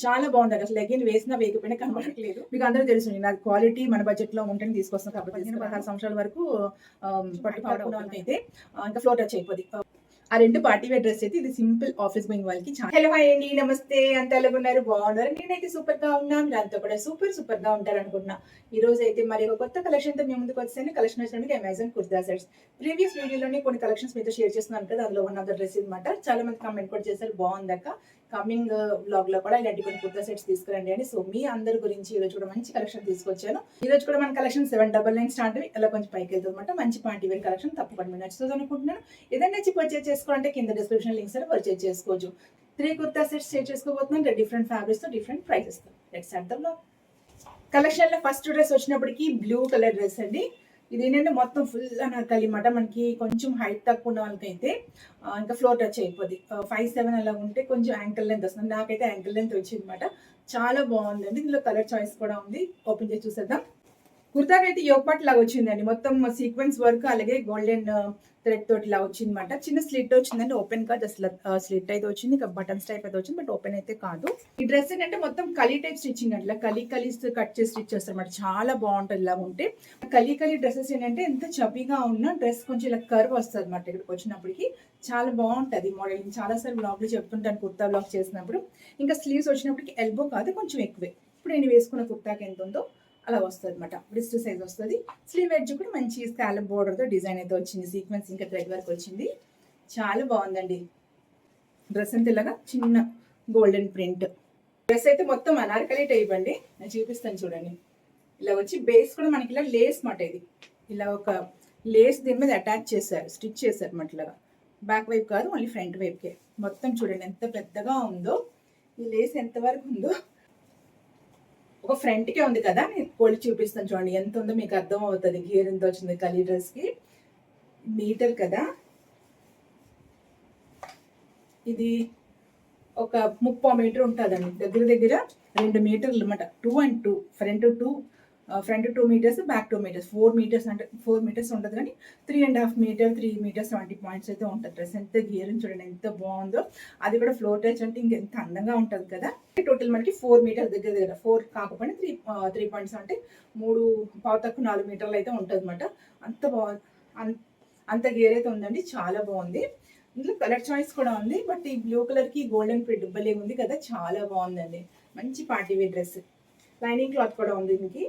చాలా బాగుంది. అసలు లెగిన్ వేసినా వేయకపోయినా కనబడట్లేదు. మీకు అందరూ తెలుసు నాది క్వాలిటీ మన బడ్జెట్ లో ఉంటేనే తీసుకొస్తాం కాబట్టి 16 సంవత్సరాల వరకు పట్టు పట్టుకోవడానికైతే ఇంకా ఫ్లోర్ టచ్ అయిపోద్ది. ఆ 2 పార్టీ వేర్ డ్రెస్ అయితే ఇది సింపుల్ ఆఫీస్ గోయింగ్ వాళ్ళకి. హలో హాయ్ అండి, నమస్తే. అంత ఎలాగున్నారు? బాగున్నారు? నేనైతే సూపర్ గా ఉన్నాను. మీరంతా కూడా సూపర్ గా ఉంటారు అనుకుంటున్నా. ఈ రోజు అయితే మరి ఒక కొత్త కలెక్షన్ తో మేము ముందుకు వచ్చాను. కలెక్షన్ వచ్చినప్పుడు అమెజాన్ కుర్తా సెట్స్. ప్రీవియస్ వీడియోలోనే కొన్ని కలెక్షన్స్ మీతో షేర్ చేస్తున్నాను కదా, అందులో వన్ ఆఫ్ ద డ్రెస్ అనమాట. చాలా మంది కామెంట్ కూడా చేశారు బాగుందాక, కమింగ్ వ్లాగ్ లో కూడా ఇలాంటి కొన్ని కుర్తా సెట్స్ తీసుకురండి అని. సో మీ అందరి గురించి ఈ రోజు కూడా మంచి కలెక్షన్ తీసుకొచ్చాను. ఈ రోజు కూడా మన కలెక్షన్ 799 స్టార్ట్ అయ్యి ఇలా కొంచెం పైకి వెళ్తుంది అనమాట. మంచి పార్టీ వేర్ కలెక్షన్ తప్పకుండా మీరు నచ్చుతుంది అనుకుంటున్నాను. ఏదైనా నచ్చి పర్చేజ్ చేసుకోవాలంటే కింద డిస్క్రిప్షన్ లింక్స్ అని పర్చేజ్ చేసుకోవచ్చు. 3 కుర్తా సెట్స్ షేర్ చేసుకోబోతున్నాను. డిఫరెంట్ ఫ్యాబ్రిక్స్ తో డిఫరెంట్ ప్రైసెస్ తో. Let's start the vlog. Collection లో ఫస్ట్ డ్రెస్ వచ్చినప్పటికి బ్లూ కలర్ డ్రెస్ అండి. ఇది ఏంటంటే మొత్తం ఫుల్ అనార్కలి అనమాట. మనకి కొంచెం హైట్ తక్కువ ఉన్న వాళ్ళకైతే ఇంకా ఫ్లోర్ టచ్ అయిపోద్ది. 5'7" అలా ఉంటే కొంచెం యాంకిల్ లెంత్ వస్తుంది. నాకైతే యాంకిల్ లెంత్ వచ్చింది అనమాట. చాలా బాగుందండి. ఇందులో కలర్ చాయిస్ కూడా ఉంది. ఓపెన్ చేసి చూసేద్దాం. కుర్తాకి అయితే యోగపాట్ లాగా వచ్చిందండి. మొత్తం సీక్వెన్స్ వర్క్ అలాగే గోల్డెన్ థ్రెడ్ తోటి ఇలా వచ్చింది అనమాట. చిన్న స్లిట్ వచ్చిందండి. ఓపెన్ కాదు, అసలు స్లిట్ అయితే వచ్చింది. ఇంకా బటన్స్ టైప్ అయితే వచ్చింది, బట్ ఓపెన్ అయితే కాదు. ఈ డ్రెస్ ఏంటంటే మొత్తం కలీ టైప్ స్టిచ్చింగ్ అట్లా కలీ కట్ చేసి స్టిచ్ చేస్తారు అనమాట. చాలా బాగుంటుంది ఇలా ఉంటే. కలీ డ్రెస్సెస్ ఏంటంటే ఎంత చబీగా ఉన్న డ్రెస్ కొంచెం ఇలా కర్వ్ వస్తుంది అనమాట. ఇక్కడికి వచ్చినప్పటికి చాలా బాగుంటుంది మోడలింగ్. చాలా సార్లు బ్లాగ్లు చెప్తుంటాను కుర్తా బ్లాగ్ చేసినప్పుడు. ఇంకా స్లీవ్స్ వచ్చినప్పటికి ఎల్బో కాదు, కొంచెం ఎక్కువే. ఇప్పుడు నేను వేసుకున్న కుర్తాకి ఎంత ఉందో అలా వస్తుంది అనమాట. బ్రిస్ట్ సైజ్ వస్తుంది. స్లీవ్ ఎడ్జ్ కూడా మంచి స్కాలప్ బోర్డర్తో డిజైన్ అయితే వచ్చింది. సీక్వెన్స్ ఇంకా థ్రెడ్ వర్క్ వచ్చింది. చాలా బాగుందండి. డ్రెస్ అంతా ఇలాగా చిన్న గోల్డెన్ ప్రింట్. డ్రెస్ అయితే మొత్తం అనార్కలి టైప్ అండి. నేను చూపిస్తాను చూడండి. ఇలా వచ్చి బేస్ కూడా మనకి ఇలా లేస్ మాట. ఇది ఇలా ఒక లేస్ దీని మీద అటాచ్ చేశారు, స్టిచ్ చేశారు అనమాట. ఇలాగా బ్యాక్ వైపు కాదు, ఓన్లీ ఫ్రంట్ వైపుకే. మొత్తం చూడండి ఎంత పెద్దగా ఉందో. ఈ లేస్ ఎంతవరకు ఉందో ఒక ఫ్రంట్కే ఉంది కదా, నేను కొలి చూపిస్తాను చూడండి ఎంత ఉందో మీకు అర్థం అవుతుంది. గేర్ ఎంత వచ్చింది కలీ డ్రెస్కి. మీటర్ కదా ఇది, ఒక 30 మీటర్ ఉంటుందండి. దగ్గర 2 మీటర్లు అనమాట. 2 and 2 front 2 metres, back 2 metres, 4 metres. అంటే 4 మీటర్స్ ఉంటుంది కానీ 3.5 మీటర్, 3 మీటర్స్ 20 పాయింట్స్ అయితే ఉంటుంది. డ్రెస్ ఎంత గేర్ చూడండి ఎంత బాగుందో. అది కూడా ఫ్లోర్ టచ్ అంటే ఇంకెంత అందంగా ఉంటుంది కదా. టోటల్ మనకి 4 మీటర్స్ దగ్గర 4 కాకపోయినా 3 పాయింట్స్ అంటే 3.4 మీటర్లు అయితే ఉంటుంది అనమాట. అంత బాగుంది. అంత గేర్ అయితే ఉందండి. చాలా బాగుంది. ఇందులో కలర్ చాయిస్ కూడా ఉంది. బట్ ఈ బ్లూ కలర్ కి గోల్డెన్ ప్రింట్ డుబ్బలే ఉంది కదా, చాలా బాగుందండి. మంచి party wear dress. Lining cloth కూడా ఉంది దీనికి.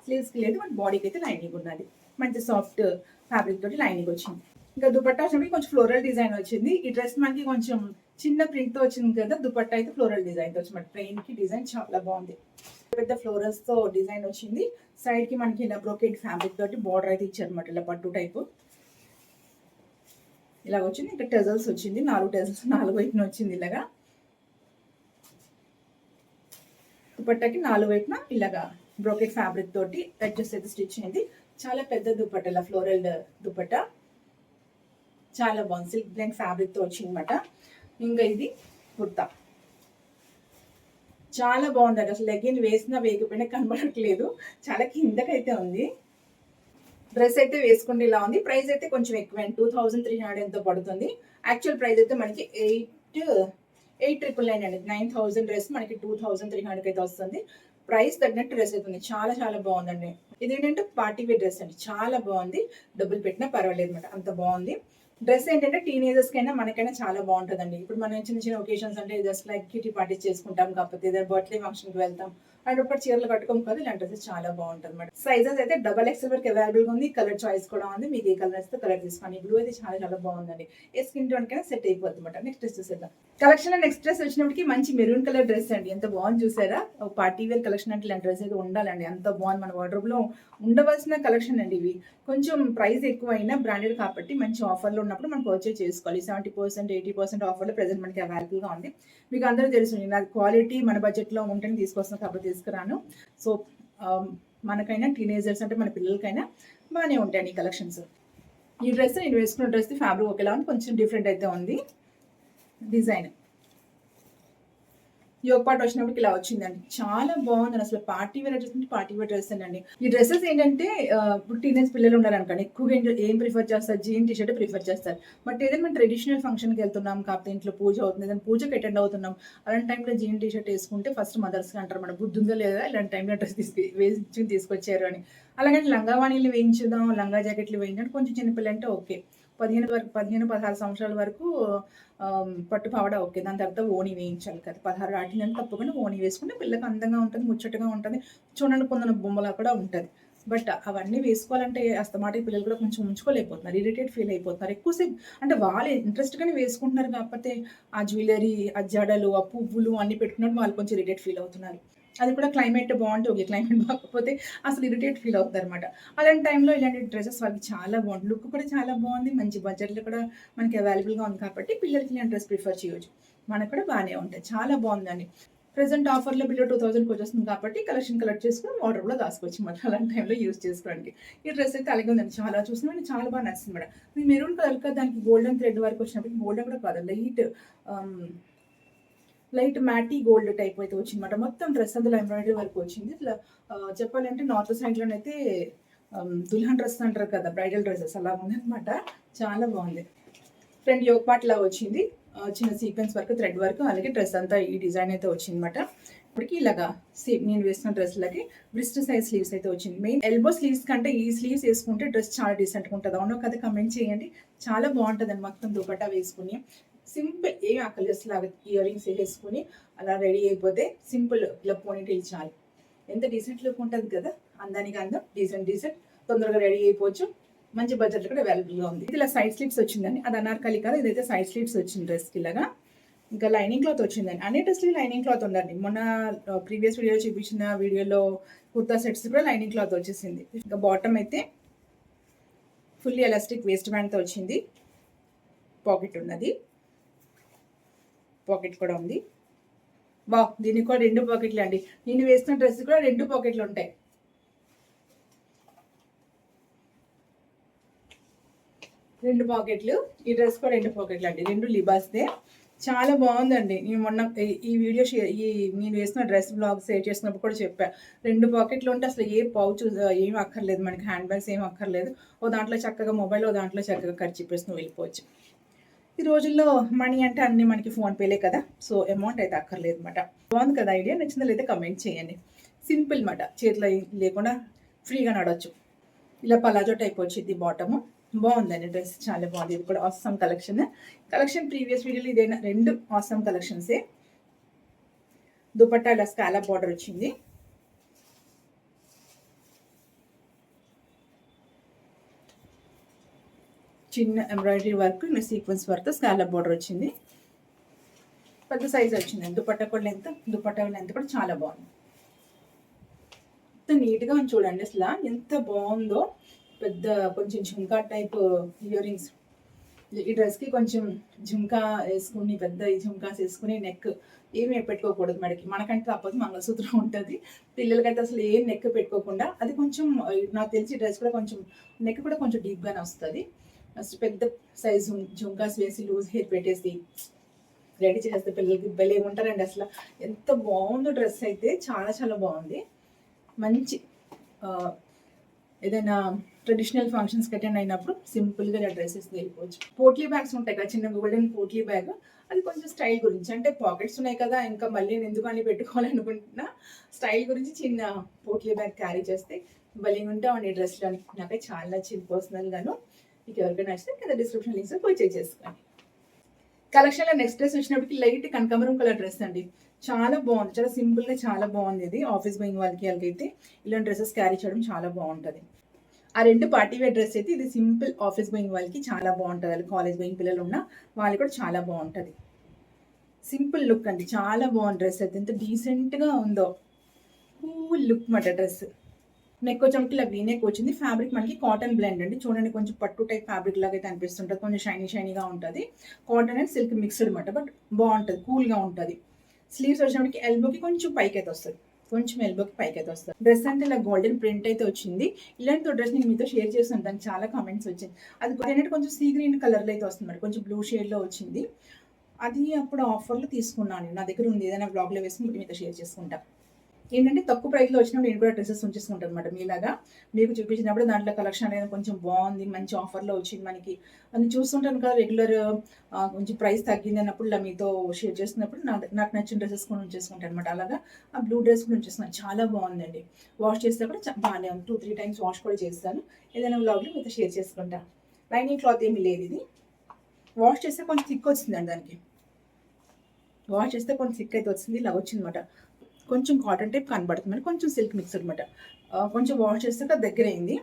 స్లీవ్స్కి లేదు, బట్ బాడీకి అయితే లైనింగ్ ఉన్నది. మంచి సాఫ్ట్ ఫ్యాబ్రిక్ తోటి లైనింగ్ వచ్చింది. ఇంకా దుపట్టా వచ్చినప్పుడు కొంచెం ఫ్లోరల్ డిజైన్ వచ్చింది. ఈ డ్రెస్ మనకి కొంచెం చిన్న ప్రింట్ తో వచ్చింది కదా. దుపట్టా అయితే ఫ్లోరల్ డిజైన్ తో వచ్చింది. ట్రైన్ కి డిజైన్ చాలా బాగుంది. పెద్ద ఫ్లోరల్స్ తో డిజైన్ వచ్చింది. సైడ్ కి మనకి ఇలా బ్రోకెడ్ ఫ్యాబ్రిక్ తోటి బార్డర్ అయితే ఇచ్చారు అనమాట. ఇలా పట్టు టైపు ఇలా వచ్చింది. ఇంకా టెజల్స్ వచ్చింది. 4 టెజల్స్ 4 వైపున వచ్చింది. ఇలాగా దుపట్టాకి 4 వైపున ఇలాగా బ్రోకెట్ ఫ్యాబ్రిక్ తోటి అడ్జస్ట్ అయితే స్టిచ్ అయింది. చాలా పెద్ద దుపట్టా, ఇలా ఫ్లోరల్ దుపట్టా చాలా బాగుంది. సిల్క్ బ్లెండ్ ఫ్యాబ్రిక్ తో వచ్చింది అనమాట. ఇంకా ఇది కుర్తా చాలా బాగుంది. అసలు లెగిన్ వేసినా వేయకపోయినా కనబడట్లేదు. చాలా కిందకైతే ఉంది. డ్రెస్ అయితే వేసుకుంటే ఇలా ఉంది. ప్రైస్ అయితే కొంచెం ఎక్కువ, 2300 ఎంతో పడుతుంది. యాక్చువల్ ప్రైస్ అయితే మనకి 8,999 అండి. 9,000 డ్రెస్ మనకి 2300 అయితే వస్తుంది. ప్రైస్ తగ్గినట్టు డ్రెస్ అవుతుంది. చాలా బాగుందండి. ఇది ఏంటంటే పార్టీ వేర్ డ్రెస్ అండి. చాలా బాగుంది. డబ్బులు పెట్టినా పర్వాలేదు అనమాట, అంత బాగుంది. డ్రెస్ ఏంటంటే టీనేజర్స్ కైనా మనకైనా చాలా బాగుంటుందండి. ఇప్పుడు మనం చిన్న ఒకేషన్స్ అంటే జస్ట్ లైక్ కిటీ పార్టీస్ చేసుకుంటాం, కాకపోతే ఏదైనా బర్త్డే ఫంక్షన్కి వెళ్తాం, అండ్ ఒకటి చీరలు కట్టుకోం కదా, ఇలాంటి డ్రెస్ చాలా బాగుంటుంది అనమాట. సైజెస్ అయితే XXL వరకు అవైలబుల్గా ఉంది. కలర్ చాయిస్ కూడా ఉంది. మీకు ఏ కలర్ వస్తే కలర్ తీసుకోండి. బ్లూ అయితే చాలా బాగుందండి. ఏ స్కిన్ టోన్ కైనా సెట్ అయిపోతుంది అనమాట. నెక్స్ట్ డ్రెస్ చూసేద్దాం. కలెక్షన్ లో నెక్స్ట్ డ్రెస్ వచ్చినప్పటికి మంచి మెరూన్ కలర్ డ్రెస్ అండి. ఎంత బాగుంది చూసారా. పార్టీ వేర్ కలెక్షన్ అంటే ఇలాంటి డ్రెస్ అయితే ఉండాలండి. అంత బాగుంది. మన వార్డ్రోబ్ లో ఉండవలసిన కలెక్షన్ అండి ఇవి. కొంచెం ప్రైస్ ఎక్కువ అయినా బ్రాండెడ్ కాబట్టి మంచి ఆఫర్లో ఉన్నప్పుడు మనం పర్చేజ్ చేసుకోవాలి. 70%, 80% ఆఫర్లో ప్రెసెంట్ మనకి అవైలబుల్గా ఉంది. మీకు అందరూ తెలుసు నాది క్వాలిటీ మన బడ్జెట్లో ఉంటేనే తీసుకొస్తాను కాబట్టి తీసుకురాను. సో మనకైనా టీనేజర్స్ అంటే మన పిల్లలకైనా బాగానే ఉంటాయండి ఈ కలెక్షన్స్. ఈ డ్రెస్ నేను వేసుకున్న డ్రెస్ ఫ్యాబ్రిక్ ఒకేలా ఉంది, కొంచెం డిఫరెంట్ అయితే ఉంది డిజైన్. యోగ పార్ట్ వచ్చినప్పటికి ఇలా వచ్చిందండి. చాలా బాగుందండి. అసలు పార్టీ వేర్ డ్రెస్ అంటే పార్టీ వేర్ డ్రెస్ అండి. ఈ డ్రెస్సెస్ ఏంటంటే ఇప్పుడు టీనేజ్ పిల్లలు ఉన్నారనుకోండి, ఎక్కువగా ఏం ప్రిఫర్ చేస్తారు? జీన్ టీ షర్ట్ ప్రిఫర్ చేస్తారు. బట్ ఏదైనా మనం ట్రెడిషనల్ ఫంక్షన్కి వెళ్తున్నాం, కాకపోతే ఇంట్లో పూజ అవుతుంది, ఏదైనా పూజకి అటెండ్ అవుతున్నాం, అలాంటి టైంలో జీన్ టీ షర్ట్ వేసుకుంటే ఫస్ట్ మదర్స్ అంటారు, మన బుద్ధి ఉందా లేదా ఇలాంటి టైంలో డ్రెస్ వేసి తీసుకొచ్చారు అని. అలాగే లంగావాణీలు వేయించుదాం, లంగా జాకెట్లు వేయించడం, కొంచెం చిన్నపిల్ల అంటే ఓకే. 15-16 సంవత్సరాల వరకు పట్టు పావడ ఓకే. దాని తర్వాత ఓణి వేయించాలి కదా. 16 దాటిందంటే తప్పకుండా ఓణి వేసుకుంటే పిల్లకి అందంగా ఉంటుంది, ముచ్చటగా ఉంటుంది, చూడండి కొందరు బొమ్మలా కూడా ఉంటుంది. బట్ అవన్నీ వేసుకోవాలంటే అస్తమాటికి పిల్లలు కూడా కొంచెం ఉంచుకోలేకపోతున్నారు, ఇరిటేట్ ఫీల్ అయిపోతున్నారు ఎక్కువసేపు. అంటే వాళ్ళు ఇంట్రెస్ట్గానే వేసుకుంటున్నారు, కాకపోతే ఆ జ్యువెలరీ, ఆ జడలు, ఆ పువ్వులు అన్ని పెట్టుకున్నప్పుడు వాళ్ళు కొంచెం ఇరిటేట్ ఫీల్ అవుతున్నారు. అది కూడా క్లైమేట్ బాగుంటే ఓకే, క్లైమేట్ బాగోకపోతే అసలు ఇరిటేట్ ఫీల్ అవుతారు అనమాట. అలాంటి టైంలో ఇలాంటి డ్రెస్సెస్ వాళ్ళకి చాలా బాగుంటుంది, లుక్ కూడా చాలా బాగుంది, మంచి బడ్జెట్లో కూడా మనకి అవైలబుల్గా ఉంది కాబట్టి పిల్లలకి ఇలాంటి డ్రెస్ ప్రిఫర్ చేయొచ్చు. మనకు కూడా బాగానే ఉంటాయి, చాలా బాగుందండి. ప్రెజెంట్ ఆఫర్లో బిలో 2000కి వచ్చేస్తుంది కాబట్టి కలెక్షన్ కలెక్ట్ చేసుకుని వార్డ్రోబ్లో దాచుకోవచ్చు అనమాట. అలాంటి టైంలో యూజ్ చేసుకోవడానికి. ఈ డ్రెస్ అయితే అలాగే ఉందండి, చాలా చూసిన చాలా బాగా నచ్చింది మేడం. మెరూన్ కలర్ కదా, దానికి గోల్డెన్ థ్రెడ్ వరకు వచ్చినప్పుడు, గోల్డెన్ కూడా కాదు, లైట్ మ్యాటీ గోల్డ్ టైప్ అయితే వచ్చిందన్నమాట. మొత్తం డ్రెస్ అందులో ఎంబ్రాయిడరీ వరకు వచ్చింది. ఇట్లా చెప్పాలంటే నార్త్ సైడ్లోనైతే దుల్హన్ డ్రెస్ అంటారు కదా, బ్రైడల్ డ్రెస్సెస్ అలా ఉందన్నమాట. చాలా బాగుంది. ఫ్రంట్ యోగ్ పార్ట్ లా వచ్చింది, చిన్న సీక్వెన్స్ వరకు, థ్రెడ్ వరకు, అలాగే డ్రెస్ అంతా ఈ డిజైన్ అయితే వచ్చిందన్నమాట. ఇప్పటికి ఇలాగా సేమ్ నేను వేస్తున్న డ్రెస్లకి బ్రిస్ట్ సైజ్ స్లీవ్స్ అయితే వచ్చింది. మెయిన్ ఎల్బో స్లీవ్స్ కంటే ఈ స్లీవ్స్ వేసుకుంటే డ్రెస్ చాలా డీసెంట్గా ఉంటుంది. అవునో కదా, కమెంట్ చేయండి. చాలా బాగుంటుంది అండి. మొత్తం దుపట్టా వేసుకుని సింపుల్, ఏం అక్కర్లేదు, లాగా ఇయర్ రింగ్స్ వేసుకుని అలా రెడీ అయిపోతే సింపుల్ ఇలా పోనీటైల్ చాలు. ఎంత డీసెంట్ లుక్ ఉంటుంది కదా, అందానికి అందం, డీసెంట్, తొందరగా రెడీ అయిపోవచ్చు, మంచి బడ్జెట్ కూడా అవైలబుల్గా ఉంది. ఇది ఇలా సైడ్ స్లీవ్స్ వచ్చిందని, అది అనార్కలి కదా, ఇదైతే సైడ్ స్లీవ్స్ వచ్చింది డ్రెస్కి ఇలాగా. ఇంకా లైనింగ్ క్లాత్ వచ్చిందండి, అన్ని డ్రెస్లు లైనింగ్ క్లాత్ ఉండండి. మొన్న ప్రీవియస్ వీడియో చూపించిన వీడియోలో కుర్తా సెట్స్ కూడా లైనింగ్ క్లాత్ వచ్చేసింది. ఇంకా బాటమ్ అయితే ఫుల్లీ ఎలాస్టిక్ వేస్ట్ బ్యాండ్తో వచ్చింది, పాకెట్ ఉన్నది, పాకెట్ కూడా ఉంది. దీనికి కూడా 2 పాకెట్లు అండి. నేను వేస్తున్న డ్రెస్ కూడా 2 పాకెట్లు ఉంటాయి. రెండు పాకెట్లు, ఈ డ్రెస్ కూడా 2 పాకెట్లు అండి, 2 లిబాస్దే. చాలా బాగుందండి. నేను మొన్న ఈ వీడియో నేను వేసిన డ్రెస్ బ్లాగ్ షేర్ చేసినప్పుడు కూడా చెప్పా, 2 పాకెట్లు ఉంటే అసలు ఏ పౌచ్ ఏం అక్కర్లేదు, మనకి హ్యాండ్ బ్యాగ్స్ ఏం అక్కర్లేదు. ఓ దాంట్లో చక్కగా మొబైల్, ఓ దాంట్లో చక్కగా ఖర్చు చెప్పేసి వెళ్ళిపోవచ్చు. ఈ రోజుల్లో మనీ అంటే అన్ని మనకి ఫోన్పేలే కదా, సో అమౌంట్ అయితే అక్కర్లేదు అనమాట. బాగుంది కదా ఐడియా, నచ్చిందా లేదా కమెంట్ చేయండి. సింపుల్ మాట, చేతిలో లేకుండా ఫ్రీగా నడవచ్చు. ఇలా పలాజో టైప్ వచ్చింది బాటము, బాగుందండి డ్రెస్, చాలా బాగుంది. ఇది కూడా ఆసమ్ కలెక్షన్ ప్రీవియస్ వీడియోలో ఇదైనా 2 ఆసమ్ కలెక్షన్సే. దుపట్టా ఇలా స్కాలప్ బార్డర్ వచ్చింది, చిన్న embroidery work, sequence work, scallop border వచ్చింది, పెద్ద సైజ్ వచ్చింది. దుపట్టా లెంత్ కూడా చాలా బాగుంది. ఎంత నీట్గా చూడండి అసలు, ఎంత బాగుందో. పెద్ద కొంచెం ఝుంకా టైప్ ఇయర్ రింగ్స్, ఈ డ్రెస్కి కొంచెం ఝుంకా వేసుకుని, పెద్ద ఝుంకాస్ వేసుకుని, నెక్ ఏమి పెట్టుకోకూడదు మెడకి, మనకంటే తప్పదు, మంగళసూత్రం ఉంటుంది. పిల్లలకైతే అసలు ఏం నెక్ పెట్టుకోకుండా, అది కొంచెం నాకు తెలిసి డ్రెస్ కూడా కొంచెం నెక్ కూడా కొంచెం డీప్గానే వస్తుంది. పెద్ద సైజు ఝుంకాస్ వేసి లూజ్ హెయిర్ పెట్టేసి రెడీ చేస్తే పిల్లలకి భలే ఉంటారండి. అసలు ఎంత బాగుందో డ్రెస్ అయితే, చాలా చాలా బాగుంది. మంచి ఏదైనా ట్రెడిషనల్ ఫంక్షన్స్కి అటెండ్ అయినప్పుడు సింపుల్గా డ్రెస్సెస్ వెళ్ళిపోవచ్చు. పోట్లీ బ్యాగ్స్ ఉంటాయి కదా, చిన్న గోల్డెన్ పోట్లీ బ్యాగ్, అది కొంచెం స్టైల్ గురించి, అంటే పాకెట్స్ ఉన్నాయి కదా, ఇంకా మళ్ళీ నేను ఎందుకు అని పెట్టుకోవాలనుకుంటున్నా, స్టైల్ గురించి చిన్న పోట్లీ బ్యాగ్ క్యారీ చేస్తే భలే ఉంటామండి డ్రెస్లోని. నాకైతే చాలా నచ్చింది పర్సనల్గాను. మీకు ఎవరికైనా నచ్చితే కింద డిస్క్రిప్షన్ లింక్స్ పోయి చెక్ చేసుకోండి. కలెక్షన్లో నెక్స్ట్ డ్రెస్ వచ్చినప్పటికి లైట్ కనకాంబరం కలర్ డ్రెస్ అండి, చాలా బాగుంది, చాలా సింపుల్గా చాలా బాగుంది. ఇది ఆఫీస్ గోయింగ్ వాళ్ళకి అయితే ఇలాంటి డ్రెస్సెస్ క్యారీ చేయడం చాలా బాగుంటుంది. ఆ 2 పార్టీ వేర్ డ్రెస్ అయితే, ఇది సింపుల్ ఆఫీస్ గోయింగ్ వాళ్ళకి చాలా బాగుంటుంది, వాళ్ళకి కాలేజ్ గోయింగ్ పిల్లలు ఉన్న వాళ్ళకి కూడా చాలా బాగుంటుంది. సింపుల్ లుక్ అండి, చాలా బాగుంది డ్రెస్ అయితే, ఎంత డీసెంట్గా ఉందో, కూల్ లుక్ మాట డ్రెస్. నెక్ వచ్చేటికి ఇలా వీ నెక్ వచ్చింది, ఫ్యాబ్రిక్ మనకి కాటన్ బ్లెండ్ అండి, చూడండి కొంచెం పట్టు టైప్ ఫ్యాబ్రిక్ లాగా అయితే అనిపిస్తుంటుంది, కొంచెం షైనీగా ఉంటుంది. కాటన్ అండ్ సిల్క్ మిక్స్డ్ అనమాట, బట్ బాగుంటుంది, కూల్గా ఉంటుంది. స్లీవ్స్ వచ్చేటికి ఎల్బోకి కొంచెం పైకి అయితే వస్తుంది, డ్రెస్ అంటే ఇలా గోల్డెన్ ప్రింట్ అయితే వచ్చింది. ఇలాంటి డ్రెస్ నేను మీతో షేర్ చేస్తుంటాను, చాలా కామెంట్స్ వచ్చింది. అది ఏంటంటే కొంచెం సీ గ్రీన్ కలర్లో అయితే వస్తుంది, కొంచెం బ్లూ షేడ్లో వచ్చింది. అది అప్పుడు ఆఫర్‌లో తీసుకున్నాను. నా దగ్గర ఉంది. ఏదైనా వ్లాగ్‌లో వేసుకొని మీతో షేర్ చేసుకుంటా. ఏంటంటే తక్కువ ప్రైస్‌లో వచ్చినప్పుడు నేను కూడా డ్రెసెస్ ఉంచేసుకుంటానన్నమాట మీలాగా. మీకు చూపించినప్పుడు దాంట్లో కలెక్షన్ అనేది కొంచెం బావుంది. మంచి ఆఫర్‌లో వచ్చింది మనకి అని చూస్తుంటాను కదా! రెగ్యులర్ కొంచెం ప్రైస్ తగ్గిందన్నప్పుడు ఇలా మీతో షేర్ చేస్తున్నప్పుడు నాకు నచ్చిన డ్రెసెస్ కూడా ఉంచేసుకుంటానన్నమాట. అలాగా ఆ బ్లూ డ్రెస్ కూడా ఉంచేసుకున్నాను. చాలా బావుందండి. వాష్ చేస్తే కూడా బానే ఉంది. 2, 3 టైమ్స్ వాష్ కూడా చేస్తాను. ఏదైనా వ్లాగ్‌లో మీతో షేర్ చేసుకుంటా. లైనింగ్ క్లాత్ ఏమి లేదిది. వాష్ చేస్తే కొంచెం థిక్ వచ్చిందండి దానికి. వాష్ చేస్తే కొంచెం థిక్ అయితే వచ్చింది. ఇలా వచ్చిందన్నమాట. కొంచెం కాటన్ టైప్ కనబడుతుంది. కొంచెం సిల్క్ మిక్స్ అనమాట. కొంచెం వాష్ చేసాక దగ్గరైంది.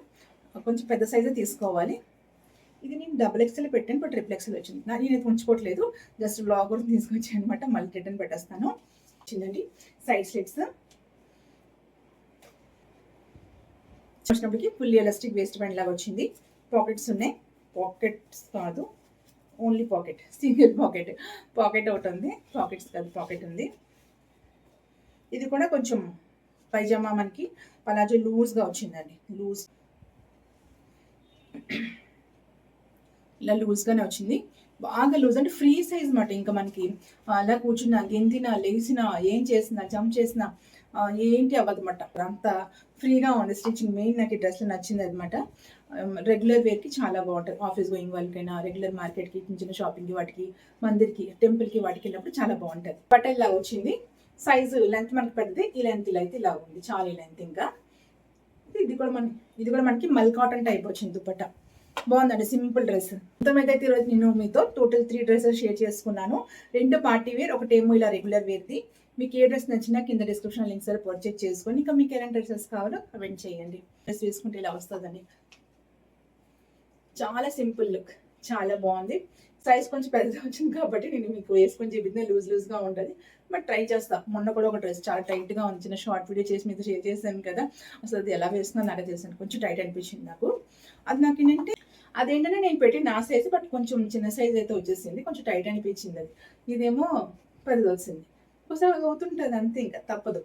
కొంచెం పెద్ద సైజే తీసుకోవాలి. ఇది నేను డబుల్ ఎక్స్ఎల్ పెట్టాను. బట్ ట్రిపుల్ ఎక్స్ఎల్ వచ్చింది. నేనైతే ఉంచుకోవట్లేదు. జస్ట్ బ్లాగ్ కూడా తీసుకొచ్చాను అనమాట. మళ్ళీ రిటర్న్ పెట్టేస్తాను. వచ్చిందండి సైడ్ స్లిట్స్. వచ్చినప్పటికి ఫుల్ ఎలాస్టిక్ వేస్ట్ బ్యాండ్ లాగా వచ్చింది. పాకెట్స్ ఉన్నాయి. పాకెట్స్ కాదు, only pocket, single pocket. Pocket ఒకటి ఉంది. పాకెట్స్ కాదు, పాకెట్ ఉంది. ఇది కూడా కొంచెం పైజామా మనకి పలాజో లూజ్గా వచ్చిందండి. ఇలా లూజ్గానే వచ్చింది. బాగా లూజ్ అంటే ఫ్రీ సైజ్ మాట. ఇంకా మనకి అలా కూర్చున్నా, గెంతినా, లేచినా, ఏం చేసినా, జంప్ చేసినా ఏంటి అవ్వదన్నమాట. అంతా ఫ్రీగా ఉంది స్టిచ్చింగ్. మెయిన్ నాకు ఈ డ్రెస్లో నచ్చింది అనమాట. రెగ్యులర్ వేర్కి చాలా బాగుంటుంది. ఆఫీస్ గోయింగ్ వాళ్ళకైనా, రెగ్యులర్ మార్కెట్కి, చిన్న చిన్న షాపింగ్కి, వాటికి, మందిర్కి, టెంపుల్కి, వాటికి వెళ్ళినప్పుడు చాలా బాగుంటుంది. బట్టలు ఇలా వచ్చింది. సైజు లెంత్ మనకి పెద్దది. ఈ లెంత్ ఇలా అయితే ఇలా ఉంది. చాలా లెంత్. ఇంకా ఇది కూడా మనకి మల్ కాటన్ టైప్ వచ్చింది దుపట్టా. బాగుందండి. Simple dress. మొత్తం అయితే ఈరోజు నేను మీతో టోటల్ 3 డ్రెస్సెస్ షేర్ చేసుకున్నాను. 2 పార్టీ వేర్, ఒకటేమో ఇలా రెగ్యులర్ వేర్ది. మీకు ఏ డ్రెస్ నచ్చినా కింద డిస్క్రిప్షన్ లింక్స్ పర్చేజ్ చేసుకొని, ఇంకా మీకు ఎలాంటి డ్రెస్సెస్ కావాలో కమెంట్ చేయండి. డ్రెస్ వేసుకుంటే ఇలా వస్తుందండి. చాలా సింపుల్ లుక్, చాలా బాగుంది. సైజ్ కొంచెం పెద్దగా వచ్చింది కాబట్టి నేను మీకు వేసుకొని చూపించిన లూజ్గా ఉంటుంది. బట్ ట్రై చేస్తా. మొన్న కూడా ఒక డ్రెస్ చాలా టైట్గా ఉంది. చిన్న షార్ట్ వీడియో చేసి మీతో షేర్ చేశాను కదా, అసలు అది ఎలా వేస్తుందో నాకే చేశాను. కొంచెం టైట్ అనిపించింది నాకు. అది నాకు ఏంటంటే అదేంటంటే నేను పెట్టి నా సైజు, బట్ కొంచెం చిన్న సైజ్ అయితే వచ్చేసింది. కొంచెం టైట్ అనిపించింది అది. ఇదేమో పెద్దది వచ్చింది. ఒకసారి అవుతుంటుంది అంతే, ఇంకా తప్పదు.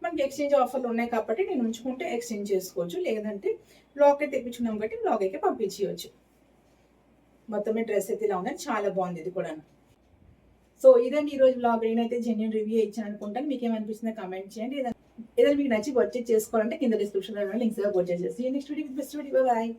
మనకి ఎక్స్చేంజ్ ఆఫర్లు ఉన్నాయి కాబట్టి నేను ఉంచుకుంటే ఎక్స్చేంజ్ చేసుకోవచ్చు. లేదంటే బ్లాగ్ అయితే తెప్పించుకున్నాం కాబట్టి బ్లాగ్ అయితే పంపించవచ్చు. మొత్తమే డ్రెస్ అయితే ఇలా ఉందని చాలా బాగుంది ఇది కూడా. సో ఇదండి ఈరోజు బ్లాగ్. నేనైతే జెన్యూన్ రివ్యూ ఇచ్చాను అనుకుంటాను. మీకు ఏమనిపిస్తుందో కామెంట్ చేయండి. ఏదైనా మీకు నచ్చి పర్చేజ్ చేసుకోవాలంటే కింద డిస్క్రిప్షన్లో లింక్స్ పర్చేజ్ చేసి next video with best video. Bye.